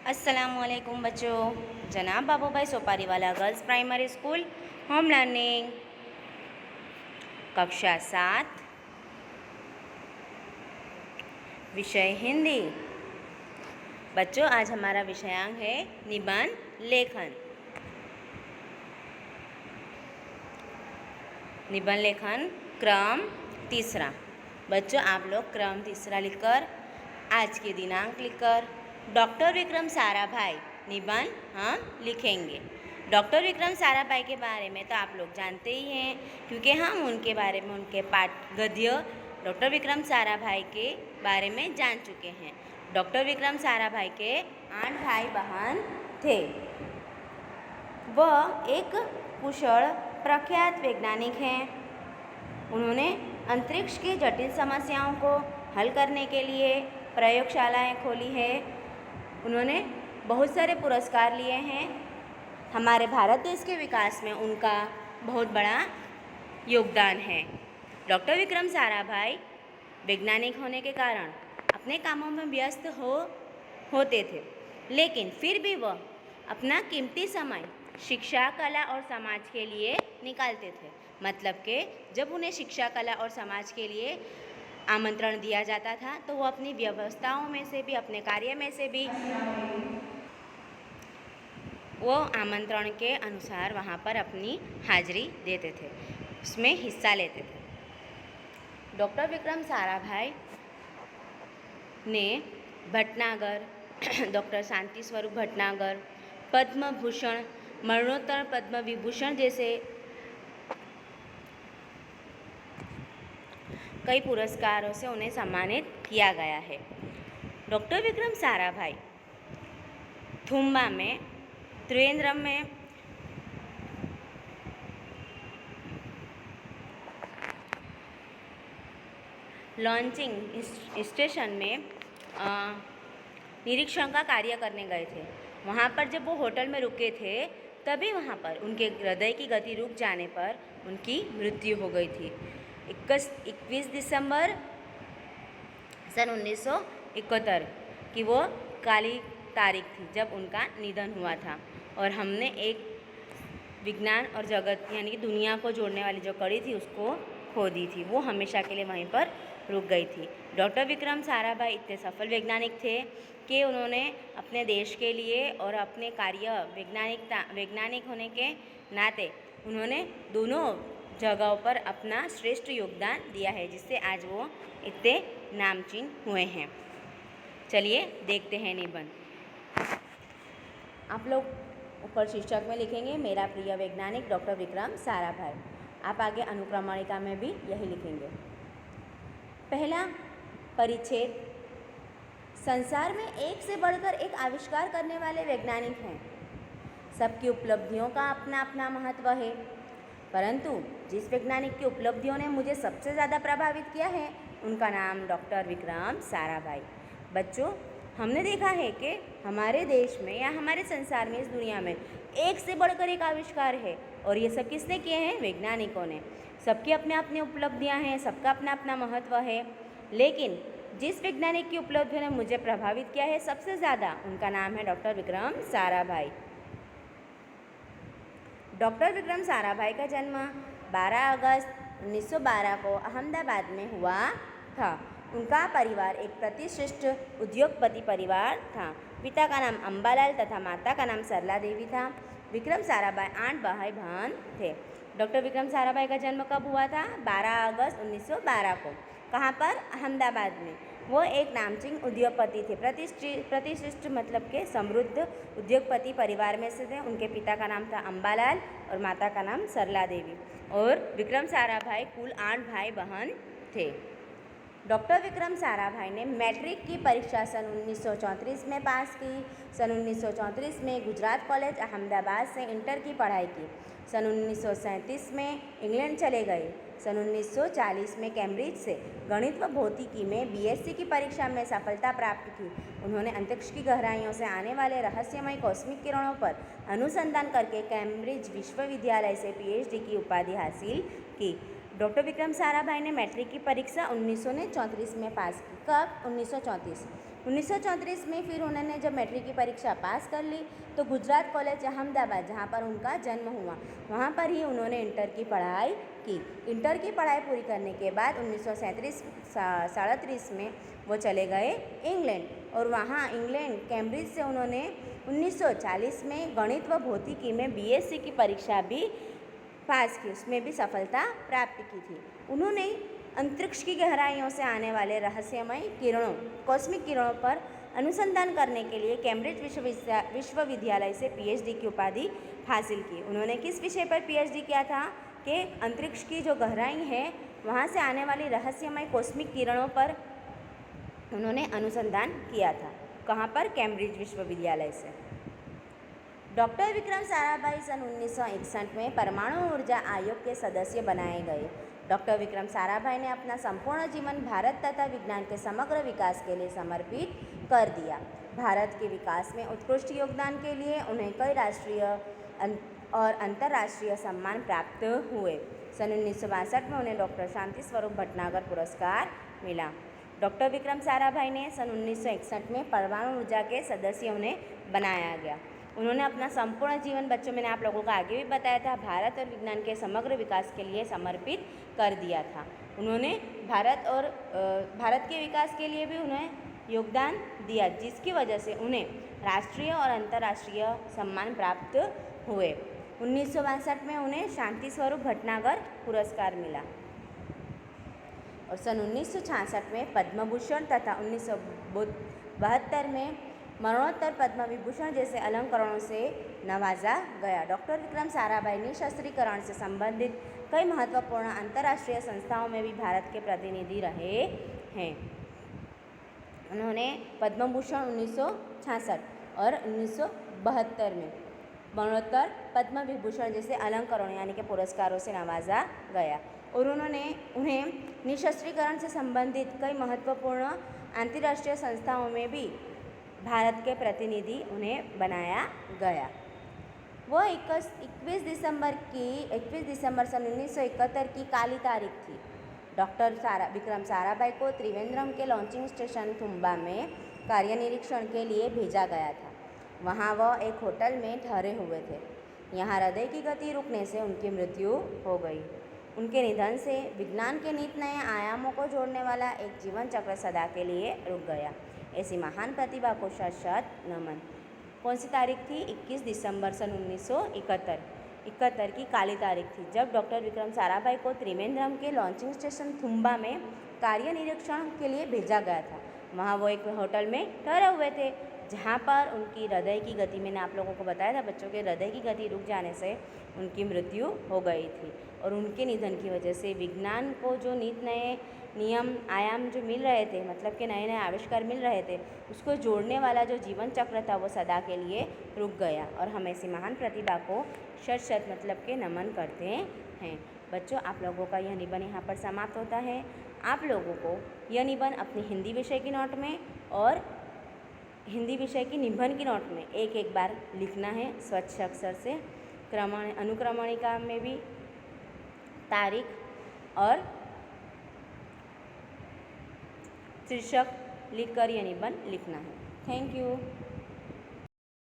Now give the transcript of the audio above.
अस्सलामुअलैकुम बच्चों। जनाब Babubhai Sopariwala girls primary school home learning कक्षा 7 विषय हिंदी। बच्चों, आज हमारा विषयांक है निबंध लेखन। निबंध लेखन क्रम तीसरा। बच्चों, आप लोग क्रम तीसरा लिखकर आज के दिनांक लिखकर डॉक्टर विक्रम साराभाई निबंध हम लिखेंगे। डॉक्टर विक्रम साराभाई के बारे में तो आप लोग जानते ही हैं, क्योंकि हम उनके बारे में उनके पाठ गद्य डॉक्टर विक्रम साराभाई के बारे में जान चुके हैं। डॉक्टर विक्रम साराभाई के 8 भाई बहन थे। वह एक कुशल प्रख्यात वैज्ञानिक हैं। उन्होंने अंतरिक्ष की जटिल समस्याओं को हल करने के लिए प्रयोगशालाएं खोली है। उन्होंने बहुत सारे पुरस्कार लिए हैं। हमारे भारत देश के विकास में उनका बहुत बड़ा योगदान है। डॉक्टर विक्रम साराभाई वैज्ञानिक होने के कारण अपने कामों में व्यस्त होते थे, लेकिन फिर भी वह अपना कीमती समय शिक्षा, कला और समाज के लिए निकालते थे। मतलब कि जब उन्हें शिक्षा, कला और समाज के लिए आमंत्रण दिया जाता था तो वो अपनी व्यवस्थाओं में से भी, अपने कार्य में से भी वो आमंत्रण के अनुसार वहाँ पर अपनी हाजिरी देते थे, उसमें हिस्सा लेते थे। डॉक्टर विक्रम साराभाई ने भटनागर, डॉक्टर शांति स्वरूप भटनागर, पद्म भूषण, मरणोत्तर पद्म विभूषण जैसे कई पुरस्कारों से उन्हें सम्मानित किया गया है। डॉक्टर विक्रम साराभाई थुम्बा में, त्रिवेंद्रम में लॉन्चिंग स्टेशन में निरीक्षण का कार्य करने गए थे। वहाँ पर जब वो होटल में रुके थे तभी वहाँ पर उनके हृदय की गति रुक जाने पर उनकी मृत्यु हो गई थी। 21 दिसंबर सन 1971 की वो काली तारीख थी जब उनका निधन हुआ था। और हमने एक विज्ञान और जगत यानी कि दुनिया को जोड़ने वाली जो कड़ी थी उसको खो दी थी। वो हमेशा के लिए वहीं पर रुक गई थी। डॉक्टर विक्रम साराभाई इतने सफल वैज्ञानिक थे कि उन्होंने अपने देश के लिए और अपने कार्य वैज्ञानिक होने के नाते उन्होंने दोनों जगहों पर अपना श्रेष्ठ योगदान दिया है, जिससे आज वो इतने नामचीन हुए हैं। चलिए देखते हैं निबंध। आप लोग ऊपर शीर्षक में लिखेंगे मेरा प्रिय वैज्ञानिक डॉक्टर विक्रम साराभाई। आप आगे अनुक्रमणिका में भी यही लिखेंगे। पहला परिच्छेद, संसार में एक से बढ़कर एक आविष्कार करने वाले वैज्ञानिक हैं। सबकी उपलब्धियों का अपना अपना महत्व है, परंतु जिस वैज्ञानिक की उपलब्धियों ने मुझे सबसे ज़्यादा प्रभावित किया है उनका नाम डॉक्टर विक्रम साराभाई। बच्चों, हमने देखा है कि हमारे देश में या हमारे संसार में, इस दुनिया में एक से बढ़कर एक आविष्कार है, और ये सब किसने किए हैं? वैज्ञानिकों ने। सबकी अपने अपनी उपलब्धियां हैं, सबका अपना अपना महत्व है, लेकिन जिस वैज्ञानिक की उपलब्धियों ने मुझे प्रभावित किया है सबसे ज़्यादा, उनका नाम है डॉक्टर विक्रम साराभाई। डॉक्टर विक्रम साराभाई का जन्म 12 अगस्त 1912 को अहमदाबाद में हुआ था। उनका परिवार एक प्रतिष्ठित उद्योगपति परिवार था। पिता का नाम अंबालाल तथा माता का नाम सरला देवी था। विक्रम साराभाई 8 भाई बहन थे। डॉक्टर विक्रम साराभाई का जन्म कब हुआ था? 12 अगस्त 1912 को। कहाँ पर? अहमदाबाद में। वो एक नामचीन उद्योगपति थे। प्रतिष्ठित मतलब के समृद्ध उद्योगपति परिवार में से थे। उनके पिता का नाम था अंबालाल और माता का नाम सरला देवी। और विक्रम साराभाई कुल 8 भाई बहन थे। डॉक्टर विक्रम साराभाई ने मैट्रिक की परीक्षा सन 1934 में पास की। सन 1934 में गुजरात कॉलेज अहमदाबाद से इंटर की पढ़ाई की। सन 1937 में इंग्लैंड चले गए। सन 1940 में कैम्ब्रिज से गणित व भौतिकी में बीएससी की परीक्षा में सफलता प्राप्त की। उन्होंने अंतरिक्ष की गहराइयों से आने वाले रहस्यमय कॉस्मिक किरणों पर अनुसंधान करके कैम्ब्रिज विश्वविद्यालय से पीएचडी की उपाधि हासिल की। डॉक्टर विक्रम साराभाई ने मैट्रिक की परीक्षा 1934 में पास की। कब? 1934। 1934 में फिर उन्होंने जब मैट्रिक की परीक्षा पास कर ली तो गुजरात कॉलेज अहमदाबाद, जहाँ पर उनका जन्म हुआ, वहाँ पर ही उन्होंने इंटर की पढ़ाई की। इंटर की पढ़ाई पूरी करने के बाद 1937 में वो चले गए इंग्लैंड, और वहाँ इंग्लैंड कैम्ब्रिज से उन्होंने 1940 में गणित व भौतिकी में बीएससी की परीक्षा भी पास की, उसमें भी सफलता प्राप्त की थी। उन्होंने अंतरिक्ष की गहराइयों से आने वाले रहस्यमय किरणों, कॉस्मिक किरणों पर अनुसंधान करने के लिए कैम्ब्रिज विश्वविद्यालय से पीएचडी की उपाधि हासिल की। उन्होंने किस विषय पर पीएचडी किया था कि अंतरिक्ष की जो गहराई है वहाँ से आने वाली रहस्यमय कॉस्मिक किरणों पर उन्होंने अनुसंधान किया था। कहाँ पर? कैम्ब्रिज विश्वविद्यालय से। डॉक्टर विक्रम साराभाई सन 1961 में परमाणु ऊर्जा आयोग के सदस्य बनाए गए। डॉक्टर विक्रम साराभाई ने अपना संपूर्ण जीवन भारत तथा विज्ञान के समग्र विकास के लिए समर्पित कर दिया। भारत के विकास में उत्कृष्ट योगदान के लिए उन्हें कई राष्ट्रीय और अंतर्राष्ट्रीय सम्मान प्राप्त हुए। सन 1962 में उन्हें डॉक्टर शांति स्वरूप भटनागर पुरस्कार मिला। डॉक्टर विक्रम साराभाई ने सन 1961 में परमाणु ऊर्जा के सदस्य उन्हें बनाया गया। उन्होंने अपना संपूर्ण जीवन, बच्चों मैंने आप लोगों को आगे भी बताया था, भारत और विज्ञान के समग्र विकास के लिए समर्पित कर दिया था। उन्होंने भारत के विकास के लिए भी उन्हें योगदान दिया, जिसकी वजह से उन्हें राष्ट्रीय और अंतर्राष्ट्रीय सम्मान प्राप्त हुए। 1962 में उन्हें शांति स्वरूप भटनागर पुरस्कार मिला और सन 1966 में पद्म भूषण तथा 1972 में मरणोत्तर पद्म विभूषण जैसे अलंकरणों से नवाजा गया। डॉक्टर विक्रम साराभाई निशस्त्रीकरण से संबंधित कई महत्वपूर्ण अंतर्राष्ट्रीय संस्थाओं में भी भारत के प्रतिनिधि रहे हैं। उन्होंने पद्म भूषण 1966 और 1972 में मरणोत्तर पद्म विभूषण जैसे अलंकरणों यानी कि पुरस्कारों से नवाजा गया, और उन्हें निशस्त्रीकरण से संबंधित कई महत्वपूर्ण अंतर्राष्ट्रीय संस्थाओं में भी भारत के प्रतिनिधि उन्हें बनाया गया। वो 21 दिसंबर सन 1971 की काली तारीख थी। डॉक्टर विक्रम साराभाई को त्रिवेंद्रम के लॉन्चिंग स्टेशन थुम्बा में कार्य निरीक्षण के लिए भेजा गया था। वहाँ वह एक होटल में ठहरे हुए थे। यहाँ हृदय की गति रुकने से उनकी मृत्यु हो गई। उनके निधन से विज्ञान के नित नए आयामों को जोड़ने वाला एक जीवन चक्र सदा के लिए रुक गया। ऐसी महान प्रतिभा को शत नमन। कौन सी तारीख थी? 21 दिसंबर सन 1971 की काली तारीख थी, जब डॉक्टर विक्रम साराभाई को त्रिवेंद्रम के लॉन्चिंग स्टेशन थुम्बा में कार्य निरीक्षण के लिए भेजा गया था। वहाँ वो एक होटल में ठहरे हुए थे, जहाँ पर उनकी हृदय की गति, मैंने आप लोगों को बताया था बच्चों के हृदय की गति रुक जाने से उनकी मृत्यु हो गई थी। और उनके निधन की वजह से विज्ञान को जो नित नए नियम आयाम जो मिल रहे थे, मतलब कि नए नए आविष्कार मिल रहे थे, उसको जोड़ने वाला जो जीवन चक्र था वो सदा के लिए रुक गया। और हम ऐसी महान प्रतिभा को शत मतलब के नमन करते हैं। बच्चों, आप लोगों का यह निबंध यहाँ पर समाप्त होता है। आप लोगों को यह निबंध अपनी हिंदी विषय की नोट में और हिंदी विषय की निबंध की नोट में एक बार लिखना है स्वच्छ अक्षर से। अनुक्रमणिका में भी तारीख और शीर्षक लिखकर यह निबंध लिखना है। Thank you.